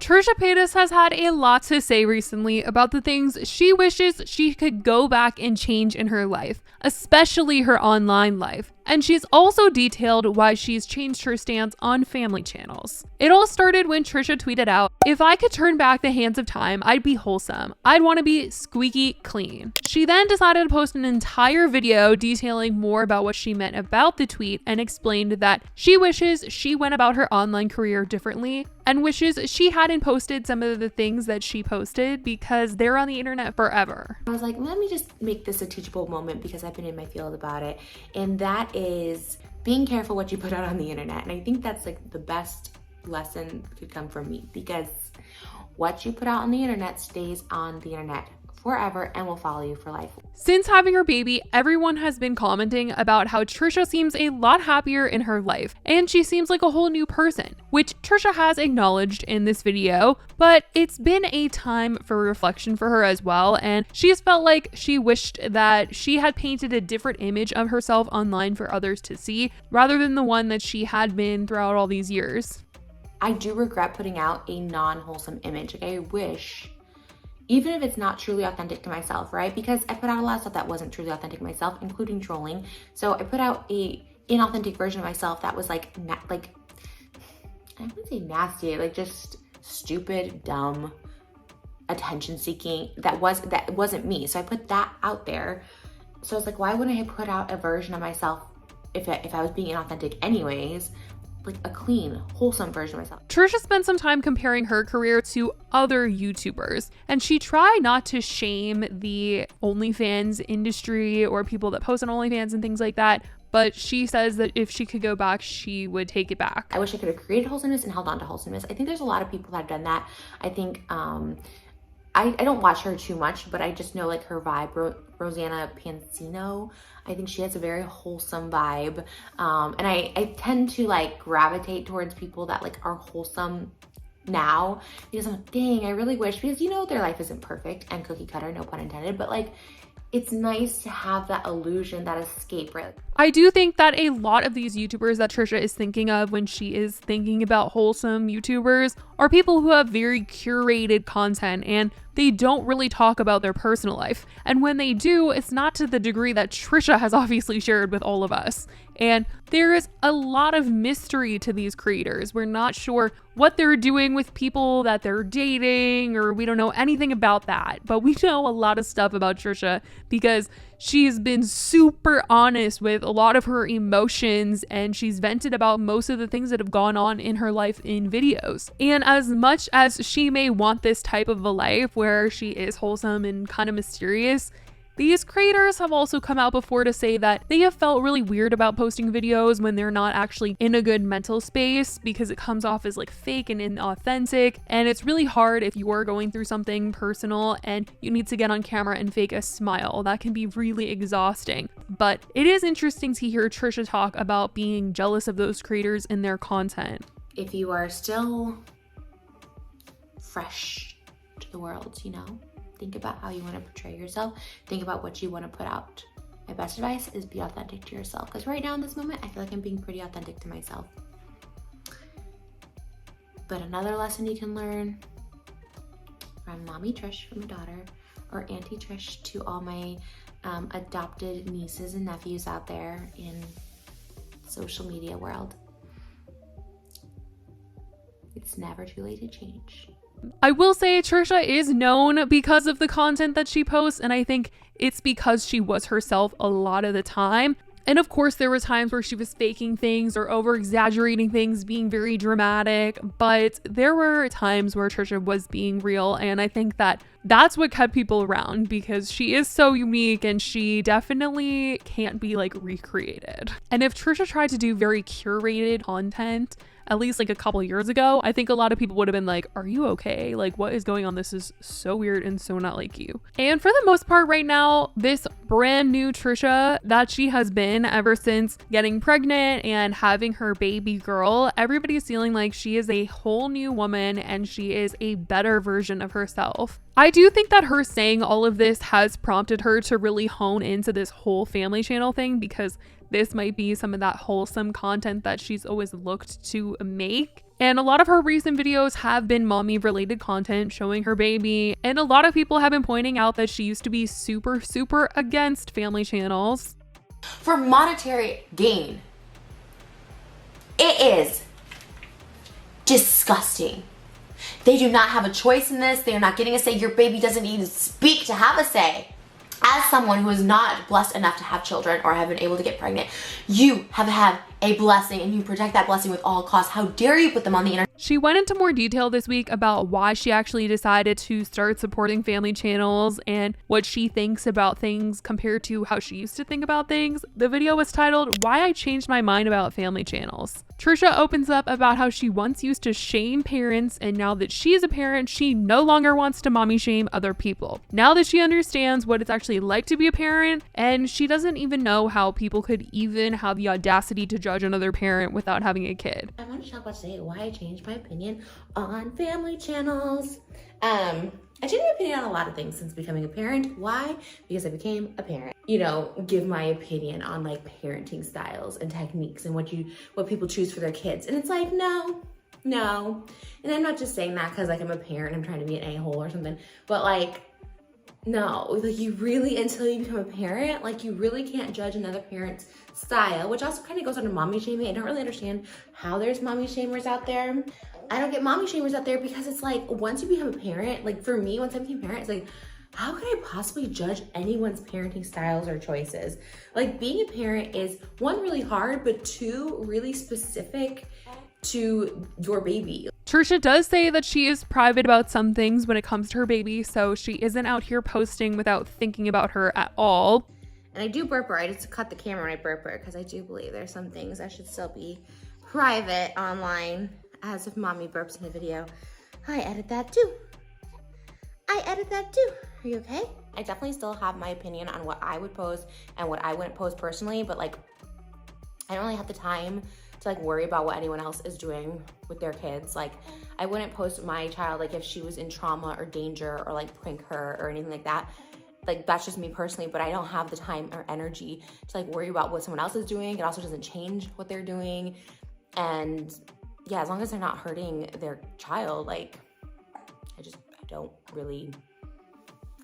Trisha Paytas has had a lot to say recently about the things she wishes she could go back and change in her life, especially her online life. And she's also detailed why she's changed her stance on family channels. It all started when Trisha tweeted out, "If I could turn back the hands of time, I'd be wholesome. I'd want to be squeaky clean." She then decided to post an entire video detailing more about what she meant about the tweet and explained that she wishes she went about her online career differently and wishes she hadn't posted some of the things that she posted because they're on the internet forever. I was like, let me just make this a teachable moment because I've been in my field about it. And that is being careful what you put out on the internet. And I think that's like the best lesson could come from me, because what you put out on the internet stays on the internet forever and will follow you for life. Since having her baby, everyone has been commenting about how Trisha seems a lot happier in her life, and she seems like a whole new person, which Trisha has acknowledged in this video, but it's been a time for reflection for her as well, and she's felt like she wished that she had painted a different image of herself online for others to see, rather than the one that she had been throughout all these years. I do regret putting out a non-wholesome image. Like, I wish, even if it's not truly authentic to myself, right? Because I put out a lot of stuff that wasn't truly authentic to myself, including trolling. So I put out a inauthentic version of myself that was like I wouldn't say nasty, like just stupid, dumb, attention seeking. That wasn't me. So I put that out there. So it's like, why wouldn't I put out a version of myself if I was being inauthentic anyways? Like a clean, wholesome version of myself. Trisha spent some time comparing her career to other YouTubers, and she tried not to shame the OnlyFans industry or people that post on OnlyFans and things like that, but she says that if she could go back, she would take it back. I wish I could have created wholesomeness and held on to wholesomeness. I think there's a lot of people that have done that. I think, I don't watch her too much, but I just know like her vibe, Rosanna Pansino. I think she has a very wholesome vibe. And I tend to like gravitate towards people that like are wholesome now, because I'm like, dang, I really wish, because you know, their life isn't perfect and cookie cutter, no pun intended, but like, it's nice to have that illusion, that escape, right? I do think that a lot of these YouTubers that Trisha is thinking of when she is thinking about wholesome YouTubers are people who have very curated content and they don't really talk about their personal life. And when they do, it's not to the degree that Trisha has obviously shared with all of us. And there is a lot of mystery to these creators. We're not sure what they're doing with people that they're dating, or we don't know anything about that. But we know a lot of stuff about Trisha because she's been super honest with a lot of her emotions, and she's vented about most of the things that have gone on in her life in videos. And as much as she may want this type of a life where she is wholesome and kind of mysterious, these creators have also come out before to say that they have felt really weird about posting videos when they're not actually in a good mental space, because it comes off as like fake and inauthentic. And it's really hard if you're going through something personal and you need to get on camera and fake a smile. That can be really exhausting. But it is interesting to hear Trisha talk about being jealous of those creators and their content. If you are still fresh to the world, you know, think about how you want to portray yourself. Think about what you want to put out. My best advice is be authentic to yourself, because right now in this moment, I feel like I'm being pretty authentic to myself. But another lesson you can learn from Mommy Trish, from my daughter, or Auntie Trish to all my adopted nieces and nephews out there in social media world. It's never too late to change. I will say Trisha is known because of the content that she posts, and I think it's because she was herself a lot of the time. And of course, there were times where she was faking things or over-exaggerating things, being very dramatic, but there were times where Trisha was being real, and I think that that's what kept people around, because she is so unique and she definitely can't be like recreated. And if Trisha tried to do very curated content, at least like a couple years ago, I think a lot of people would have been like, are you okay? Like, what is going on? This is so weird and so not like you. And for the most part right now, this brand new Trisha that she has been ever since getting pregnant and having her baby girl, everybody's feeling like she is a whole new woman and she is a better version of herself. I do think that her saying all of this has prompted her to really hone into this whole family channel thing, because this might be some of that wholesome content that she's always looked to make. And a lot of her recent videos have been mommy related content showing her baby. And a lot of people have been pointing out that she used to be super, super against family channels. For monetary gain. It is disgusting. They do not have a choice in this. They are not getting a say. Your baby doesn't even speak to have a say. As someone who is not blessed enough to have children or have been able to get pregnant, you have had a blessing and you protect that blessing with all costs. How dare you put them on the internet? She went into more detail this week about why she actually decided to start supporting family channels and what she thinks about things compared to how she used to think about things. The video was titled, "Why I Changed My Mind About Family Channels." Trisha opens up about how she once used to shame parents, and now that she is a parent, she no longer wants to mommy shame other people. Now that she understands what it's actually like to be a parent, and she doesn't even know how people could even have the audacity to judge another parent without having a kid. I want to talk about today why I changed my opinion on family channels. I changed my opinion on a lot of things since becoming a parent. Why? Because I became a parent. You know, give my opinion on like parenting styles and techniques and what people choose for their kids. And it's like, no. And I'm not just saying that because like I'm a parent, I'm trying to be an a-hole or something, but like, no, like you really, until you become a parent, like you really can't judge another parent's style, which also kind of goes under mommy shaming. I don't really understand how there's mommy shamers out there. I don't get mommy shamers out there because it's like, once you become a parent, like for me, once I became a parent, it's like, how could I possibly judge anyone's parenting styles or choices? Like being a parent is one, really hard, but two, really specific to your baby. Trisha does say that she is private about some things when it comes to her baby, so she isn't out here posting without thinking about her at all. And I do burp her. I just cut the camera when I burp her because I do believe there's some things that should still be private online, as if mommy burps in the video. I edit that too. Are you okay? I definitely still have my opinion on what I would post and what I wouldn't post personally, but like, I don't really have the time to like worry about what anyone else is doing with their kids. Like I wouldn't post my child like if she was in trauma or danger or like prank her or anything like that. Like that's just me personally, but I don't have the time or energy to like worry about what someone else is doing. It also doesn't change what they're doing. And yeah, as long as they're not hurting their child, like I don't really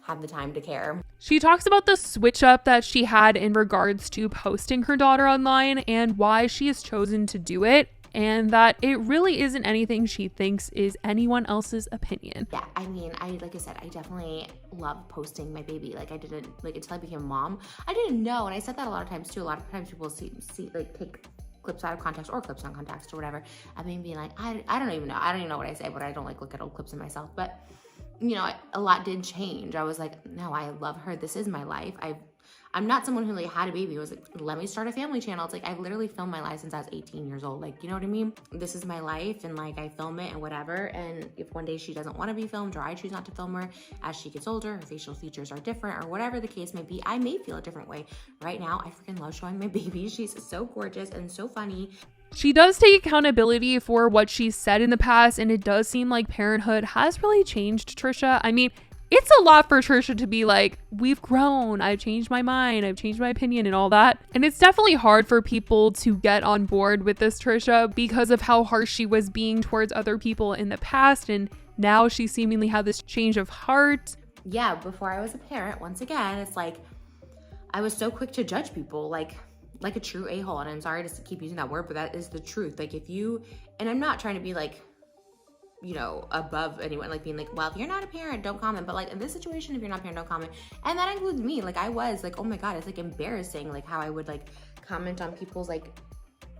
have the time to care. She talks about the switch up that she had in regards to posting her daughter online and why she has chosen to do it, and that it really isn't anything she thinks is anyone else's opinion. Yeah, I mean, like I said, I definitely love posting my baby. Like I didn't, like until I became a mom, I didn't know. And I said that a lot of times too. A lot of times people see like take clips out of context or clips on context or whatever. I mean, being like, I don't even know. I don't even know what I say, but I don't like look at old clips of myself. But you know, a lot did change. I was like, no, I love her. This is my life. I'm not someone who like had a baby. It was like, let me start a family channel. It's like, I've literally filmed my life since I was 18 years old. Like, you know what I mean? This is my life and like I film it and whatever. And if one day she doesn't want to be filmed or I choose not to film her as she gets older, her facial features are different or whatever the case may be, I may feel a different way. Right now, I freaking love showing my baby. She's so gorgeous and so funny. She does take accountability for what she's said in the past, and it does seem like parenthood has really changed Trisha. I mean, it's a lot for Trisha to be like, we've grown, I've changed my mind, I've changed my opinion and all that. And it's definitely hard for people to get on board with this Trisha because of how harsh she was being towards other people in the past, and now she seemingly had this change of heart. Yeah, before I was a parent, once again, it's like, I was so quick to judge people, like a true a-hole. And I'm sorry to keep using that word, but that is the truth. Like if you, and I'm not trying to be like, you know, above anyone, like being like, well, if you're not a parent, don't comment. But like in this situation, if you're not a parent, don't comment. And that includes me. Like I was like, oh my God, it's like embarrassing. Like how I would like comment on people's like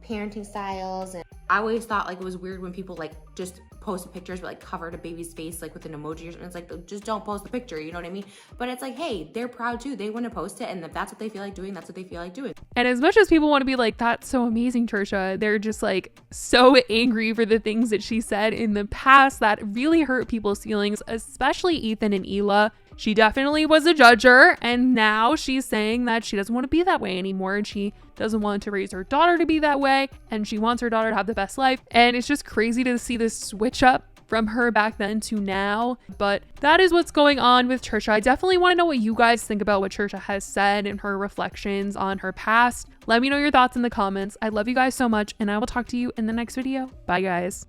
parenting styles. And I always thought like it was weird when people like just posted pictures but like covered a baby's face like with an emoji or something. It's like, just don't post the picture, you know what I mean? But it's like, hey, they're proud too. They want to post it, and if that's what they feel like doing, that's what they feel like doing. And as much as people want to be like, that's so amazing, Trisha, they're just like so angry for the things that she said in the past that really hurt people's feelings, especially Ethan and Ela. She definitely was a judger, and now she's saying that she doesn't want to be that way anymore, and she doesn't want to raise her daughter to be that way, and she wants her daughter to have the best life. And it's just crazy to see this switch up from her back then to now. But that is what's going on with Trisha. I definitely want to know what you guys think about what Trisha has said and her reflections on her past. Let me know your thoughts in the comments. I love you guys so much, and I will talk to you in the next video. Bye, guys.